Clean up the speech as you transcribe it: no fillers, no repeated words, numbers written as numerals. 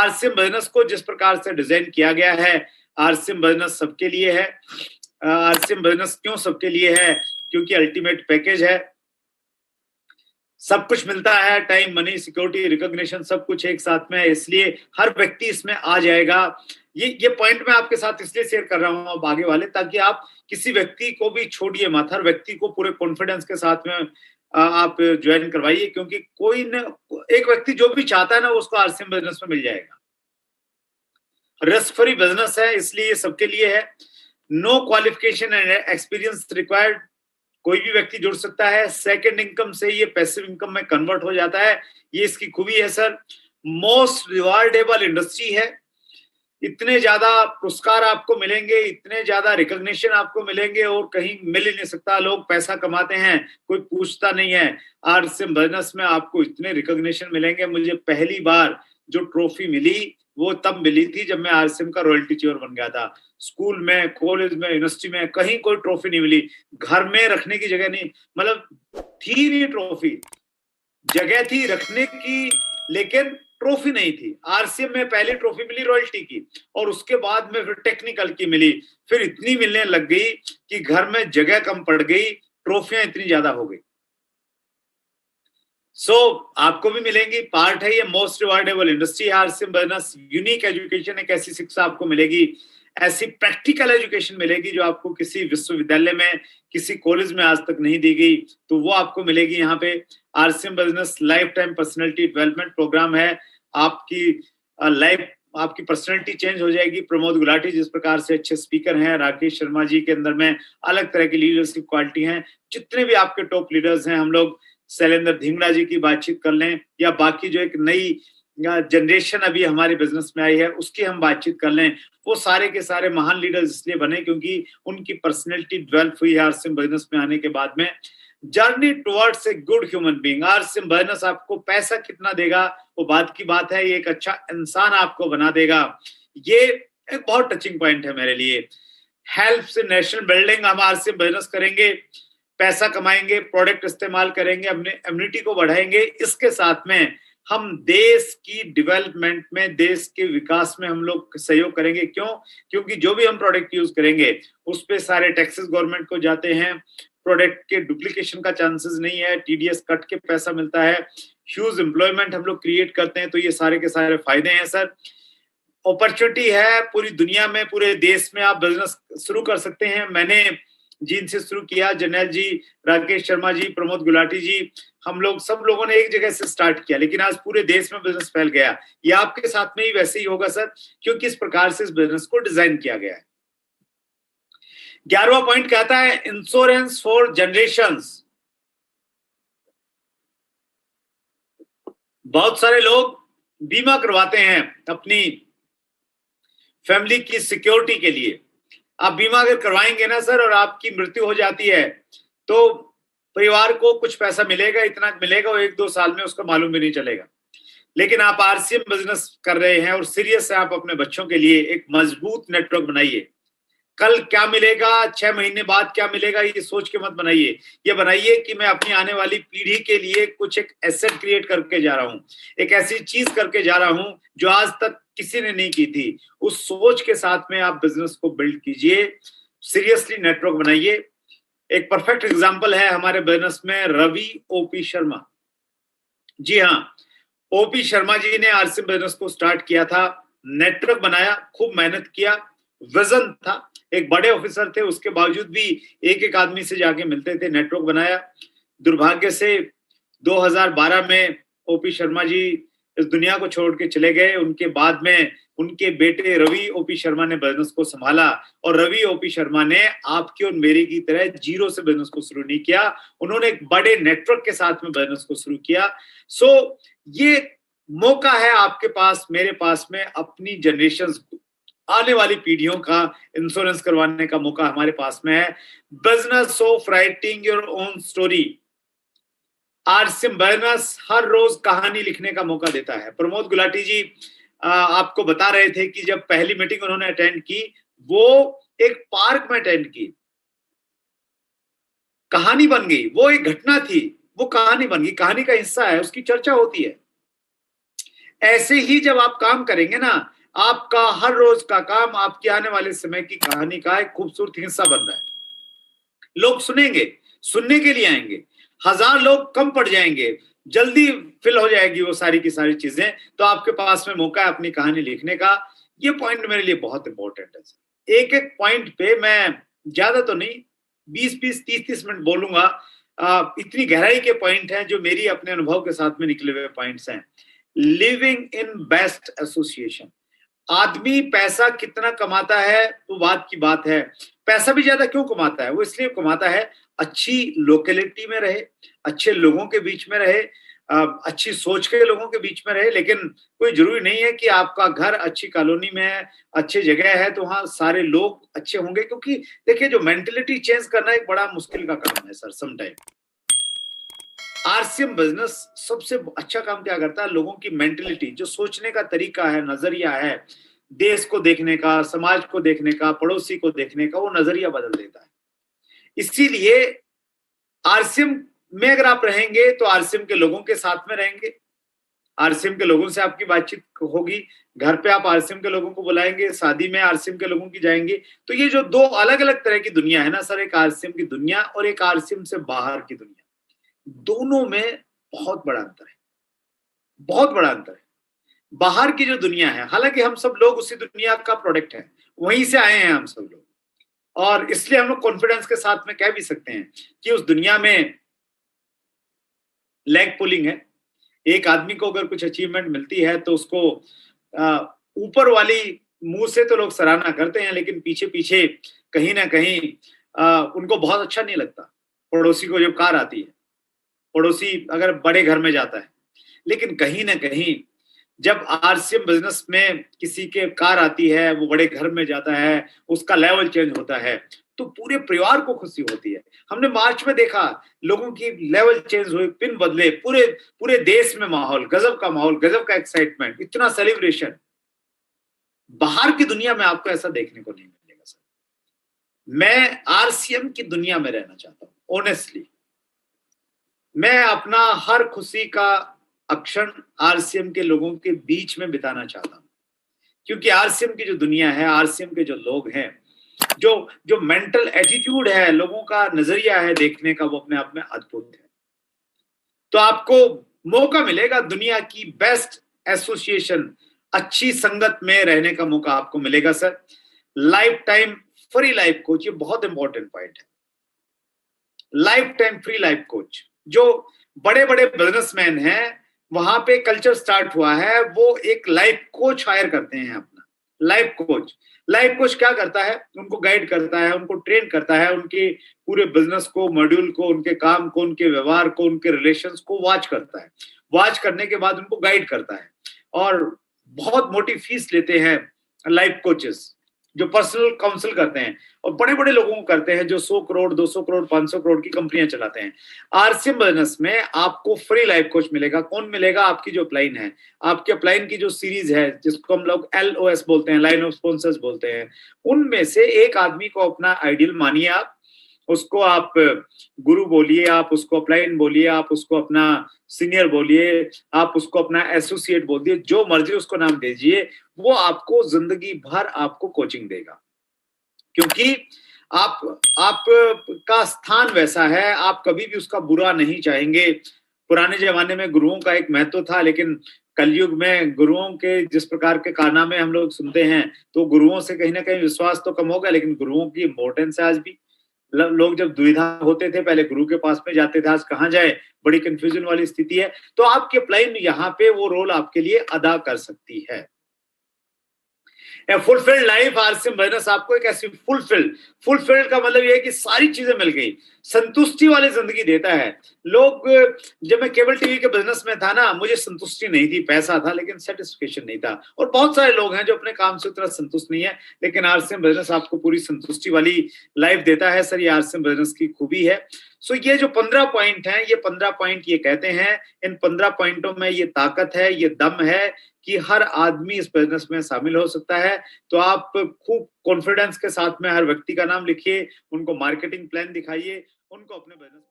RCM business को जिस प्रकार से डिजाइन किया गया है, आरसीएम बिजनेस सबके लिए है। आरसीएम बिजनेस क्यों सबके लिए है? क्योंकि अल्टीमेट पैकेज है, सब कुछ मिलता है, टाइम, मनी, सिक्योरिटी, रिकॉग्निशन, सब कुछ एक साथ में है, इसलिए हर व्यक्ति इसमें आ जाएगा। ये पॉइंट मैं आपके साथ इसलिए शेयर कर रहा हूं अब आगे वाले, ताकि आप किसी व्यक्ति को भी छोड़िए मत, हर व्यक्ति को पूरे कॉन्फिडेंस के साथ में आप ज्वाइन करवाइए, क्योंकि कोई न एक व्यक्ति जो भी चाहता है ना उसको आरसीएम बिजनेस में मिल जाएगा। रिस्क फ्री बिजनेस है, इसलिए सबके लिए है। No qualification and experience required, कोई भी व्यक्ति जुड़ सकता है। सेकंड इनकम से ये पैसिव इनकम में कन्वर्ट हो जाता है, ये इसकी खूबी है सर। मोस्ट रिवार्डेबल इंडस्ट्री है, इतने ज्यादा पुरस्कार आपको मिलेंगे, इतने ज्यादा रिकॉग्निशन आपको मिलेंगे और कहीं मिल ही नहीं सकता। लोग पैसा कमाते हैं, कोई पूछता नहीं है, आरसीएम बिजनेस में आपको इतने रिकॉग्निशन मिलेंगे। मुझे पहली बार जो ट्रॉफी मिली वो तब मिली थी जब मैं आरसीएम का रॉयल्टी चेयर बन गया था। स्कूल में, कॉलेज में, यूनिवर्सिटी में कहीं कोई ट्रॉफी नहीं मिली, घर में रखने की जगह नहीं, मतलब थी नहीं ट्रॉफी, जगह थी रखने की लेकिन ट्रॉफी नहीं थी। आरसीएम में पहली ट्रॉफी मिली रॉयल्टी की, और उसके बाद में फिर टेक्निकल की मिली, फिर इतनी मिलने लग गई कि घर में जगह कम पड़ गई, ट्रॉफियां इतनी ज्यादा हो गई। आपको भी मिलेंगी, पार्ट है ये most rewardable industry RCM business. Unique education, एक ऐसी शिक्षा आपको मिलेगी, ऐसी प्रैक्टिकल एजुकेशन मिलेगी जो आपको किसी विश्वविद्यालय में, किसी कॉलेज में आज तक नहीं दी गई, तो वो आपको मिलेगी यहाँ पे। RCM business life time personality development program है, आपकी लाइफ, आपकी पर्सनैलिटी चेंज हो जाएगी। प्रमोद गुलाटी जिस प्रकार से अच्छे स्पीकर हैं, राकेश शर्मा जी के अंदर में अलग तरह की लीडरशिप क्वालिटी हैं, जितने भी आपके टॉप लीडर्स हैं, हम लोग शैलेंद्र धिंगड़ा जी की बातचीत कर लें, या बाकी जो एक नई जनरेशन अभी हमारे बिजनेस में आई है उसकी हम बातचीत कर लें, वो सारे के सारे महान लीडर्स इसलिए बने क्योंकि उनकी पर्सनैलिटी डेवलप हुई है आरसीएम बिजनेस में आने के बाद में। Journey towards a good human being, RCM business आपको पैसा कितना देगा वो बात की बात है, ये एक अच्छा इंसान आपको बना देगा। ये एक बहुत टचिंग पॉइंट है मेरे लिए। हेल्प से नेशनल बिल्डिंग, हम आरसीएम बिजनेस करेंगे, पैसा कमाएंगे, प्रोडक्ट इस्तेमाल करेंगे, अपने इम्यूनिटी को बढ़ाएंगे, इसके साथ में हम देश की डेवलपमेंट में, देश के विकास में हम लोग सहयोग करेंगे। क्यों? क्योंकि जो भी हम प्रोडक्ट यूज करेंगे उस पे सारे टैक्सेस गवर्नमेंट को जाते हैं, प्रोडक्ट के डुप्लीकेशन का चांसेस नहीं है, टीडीएस कट के पैसा मिलता है, ह्यूज एम्प्लॉयमेंट हम लोग क्रिएट करते हैं, तो ये सारे के सारे फायदे हैं सर। अपॉर्चुनिटी है पूरी दुनिया में, पूरे देश में आप बिजनेस शुरू कर सकते हैं। मैंने जिनसे शुरू किया, जर्नैल जी, राकेश शर्मा जी, प्रमोद गुलाटी जी, हम लोग सब लोगों ने एक जगह से स्टार्ट किया, लेकिन आज पूरे देश में बिजनेस फैल गया। ये आपके साथ में ही वैसे ही होगा सर, क्योंकि इस प्रकार से इस बिजनेस को डिजाइन किया गया है। 11वां पॉइंट कहता है इंश्योरेंस फॉर जनरेशंस। बहुत सारे लोग बीमा करवाते हैं अपनी फैमिली की सिक्योरिटी के लिए। आप बीमा अगर करवाएंगे ना सर और आपकी मृत्यु हो जाती है तो परिवार को कुछ पैसा मिलेगा, इतना मिलेगा, वो 1-2 साल में उसका मालूम भी नहीं चलेगा। लेकिन आप आरसीएम बिजनेस कर रहे हैं और सीरियस है आप अपने बच्चों के लिए, एक मजबूत नेटवर्क बनाइए। कल क्या मिलेगा, 6 महीने बाद क्या मिलेगा, ये सोच के मत बनाइए। ये बनाइए कि मैं अपनी आने वाली पीढ़ी के लिए कुछ एक एसेट क्रिएट करके जा रहा हूं, एक ऐसी चीज करके जा रहा हूं जो आज तक किसी ने नहीं की थी। उस सोच के साथ में आप बिजनेस को बिल्ड कीजिए, सीरियसली नेटवर्क बनाइए। एक परफेक्ट एग्जांपल है हमारे बिजनेस में रवि ओपी शर्मा जी। हाँ, ओपी शर्मा जी ने आरसीएम बिजनेस को स्टार्ट किया था, नेटवर्क बनाया, खूब मेहनत किया, विजन था, एक बड़े ऑफिसर थे, उसके बावजूद भी एक एक आदमी से जाके मिलते थे, नेटवर्क बनाया। दुर्भाग्य से 2012 में ओपी शर्मा जी इस दुनिया को छोड़ के चले गए। उनके बाद में उनके बेटे रवि ओपी शर्मा ने बिजनेस को संभाला, और रवि ओपी शर्मा ने आपकी और मेरी की तरह जीरो से बिजनेस को शुरू नहीं किया, उन्होंने एक बड़े नेटवर्क के साथ में बिजनेस को शुरू किया। ये मौका है आपके पास, मेरे पास में, अपनी जनरेशन, आने वाली पीढ़ियों का इंश्योरेंस करवाने का मौका हमारे पास में है। Business of writing your own story, RCM business हर रोज कहानी लिखने का मौका देता है। प्रमोद गुलाटी जी आपको बता रहे थे कि जब पहली मीटिंग उन्होंने अटेंड की, वो एक पार्क में अटेंड की, कहानी बन गई, वो एक घटना थी, वो कहानी बन गई, कहानी का हिस्सा है, उसकी चर्चा होती है। ऐसे ही जब आप काम करेंगे ना, आपका हर रोज का काम आपके आने वाले समय की कहानी का एक खूबसूरत हिस्सा बन रहा है। लोग सुनेंगे, सुनने के लिए आएंगे, 1000 लोग कम पड़ जाएंगे, जल्दी फिल हो जाएगी वो सारी की सारी चीजें, तो आपके पास में मौका है अपनी कहानी लिखने का। ये पॉइंट मेरे लिए बहुत इंपॉर्टेंट है। एक एक पॉइंट पे मैं ज्यादा तो नहीं, 20-20, 30-30 मिनट बोलूंगा। इतनी गहराई के पॉइंट हैं जो मेरी अपने अनुभव के साथ में निकले हुए पॉइंट्स हैं। Living in best association. आदमी पैसा कितना कमाता है तो बात की बात है। पैसा भी ज्यादा क्यों कमाता है? वो इसलिए कमाता है अच्छी लोकेलिटी में रहे, अच्छे लोगों के बीच में रहे, अच्छी सोच के लोगों के बीच में रहे। लेकिन कोई जरूरी नहीं है कि आपका घर अच्छी कॉलोनी में है, अच्छी जगह है तो वहां सारे लोग अच्छे होंगे, क्योंकि देखिए जो मेंटेलिटी चेंज करना एक बड़ा मुश्किल का काम है सर समटाइम। आरसीएम बिजनेस सबसे अच्छा काम क्या करता है? लोगों की मेंटेलिटी, जो सोचने का तरीका है, नजरिया है, देश को देखने का, समाज को देखने का, पड़ोसी को देखने का, वो नजरिया बदल देता है। इसीलिए आरसीएम में अगर आप रहेंगे तो आरसीएम के लोगों के साथ में रहेंगे, आरसीएम के लोगों से आपकी बातचीत होगी, घर पे आप आरसीएम के लोगों को बुलाएंगे, शादी में आरसीएम के लोगों की जाएंगे। तो ये जो दो अलग अलग तरह की दुनिया है ना सर, एक आरसीएम की दुनिया और एक आरसीएम से बाहर की दुनिया, दोनों में बहुत बड़ा अंतर है, बहुत बड़ा अंतर है। बाहर की जो दुनिया है, हालांकि हम सब लोग उसी दुनिया का प्रोडक्ट है, वहीं से आए हैं हम सब लोग, और इसलिए हम लोग कॉन्फिडेंस के साथ में कह भी सकते हैं कि उस दुनिया में लेग पुलिंग है। एक आदमी को अगर कुछ अचीवमेंट मिलती है तो उसको ऊपर वाली मुंह से तो लोग सराहना करते हैं, लेकिन पीछे पीछे कहीं ना कहीं उनको बहुत अच्छा नहीं लगता। पड़ोसी को जब कार आती है, पड़ोसी अगर बड़े घर में जाता है, लेकिन कहीं ना कहीं जब आरसीएम बिजनेस में किसी के कार आती है, वो बड़े घर में जाता है, उसका लेवल चेंज होता है, तो पूरे परिवार को खुशी होती है। हमने मार्च में देखा लोगों की लेवल चेंज हुई, पिन बदले, पूरे पूरे देश में माहौल, गजब का माहौल, गजब का एक्साइटमेंट, इतना सेलिब्रेशन। बाहर की दुनिया में आपको ऐसा देखने को नहीं मिलेगा सर। मैं आरसीएम की दुनिया में रहना चाहता हूं ऑनेस्टली। मैं अपना हर खुशी का अक्षण आरसीएम के लोगों के बीच में बिताना चाहता हूं, क्योंकि आरसीएम की जो दुनिया है, आरसीएम के जो लोग हैं, जो जो मेंटल एटीट्यूड है, लोगों का नजरिया है देखने का, वो अपने आप में अद्भुत है। तो आपको मौका मिलेगा दुनिया की बेस्ट एसोसिएशन, अच्छी संगत में रहने का मौका आपको मिलेगा sir. Life time free life coach, ये बहुत इंपॉर्टेंट पॉइंट है। Life time free life coach, जो बड़े बड़े बिजनेसमैन हैं, वहां पे कल्चर स्टार्ट हुआ है, वो एक लाइफ कोच हायर करते हैं अपना। लाइफ कोच, लाइफ कोच क्या करता है? उनको गाइड करता है, उनको ट्रेन करता है, उनके पूरे बिजनेस को, मॉड्यूल को, उनके काम को, उनके व्यवहार को, उनके रिलेशंस को वॉच करता है। वॉच करने के बाद उनको गाइड करता है, और बहुत मोटी फीस लेते हैं लाइफ कोचेस, जो पर्सनल काउंसिल करते हैं, और बड़े बड़े लोगों को करते हैं जो 100 करोड़, 200 करोड़, 500 करोड़ की कंपनियां चलाते हैं। आरसीएम बिजनेस में आपको फ्री लाइफ कोच मिलेगा। कौन मिलेगा? आपकी जो अपलाइन है, आपके अपलाइन की जो सीरीज है, जिसको हम लोग LOS बोलते हैं, लाइन ऑफ स्पॉन्सर्स बोलते हैं, उनमें से एक आदमी को अपना आइडियल मानिए। आप उसको आप गुरु बोलिए, आप उसको अपलाइन बोलिए, आप उसको अपना सीनियर बोलिए, आप उसको अपना एसोसिएट बोलिए, जो मर्जी उसको नाम दीजिए, वो आपको जिंदगी भर आपको कोचिंग देगा, क्योंकि आप का स्थान वैसा है, आप कभी भी उसका बुरा नहीं चाहेंगे। पुराने जमाने में गुरुओं का एक महत्व था, लेकिन कलयुग में गुरुओं के जिस प्रकार के कारनामे हम लोग सुनते हैं, तो गुरुओं से कहीं ना कहीं विश्वास तो कम होगा, लेकिन गुरुओं की इंपॉर्टेंस है आज भी। लोग जब दुविधा होते थे, पहले गुरु के पास में जाते थे, आज कहाँ जाए, बड़ी कंफ्यूजन वाली स्थिति है। तो आपकी अपलाइन यहाँ पे वो रोल आपके लिए अदा कर सकती है। फुलफिल्ड लाइफ आरसीएम बिजनेस आपको एक ऐसी फुलफिल्ड का मतलब ये है कि सारी चीजें मिल गई, संतुष्टि वाली जिंदगी देता है। लोग, जब मैं केबल टीवी के बिजनेस में था ना, मुझे संतुष्टि नहीं थी, पैसा था लेकिन सेटिस्फेक्शन नहीं था। और बहुत सारे लोग हैं जो अपने काम से उतना संतुष्ट नहीं है, लेकिन आरसीएम बिजनेस आपको पूरी संतुष्टि वाली लाइफ देता है सर। ये आरसीएम बिजनेस की खूबी है। सो ये जो 15 पॉइंट हैं, ये 15 पॉइंट ये कहते हैं, इन 15 पॉइंटों में ये ताकत है, ये दम है कि हर आदमी इस बिजनेस में शामिल हो सकता है। तो आप खूब कॉन्फिडेंस के साथ में हर व्यक्ति का नाम लिखिए, उनको मार्केटिंग प्लान दिखाइए, उनको अपने बिजनेस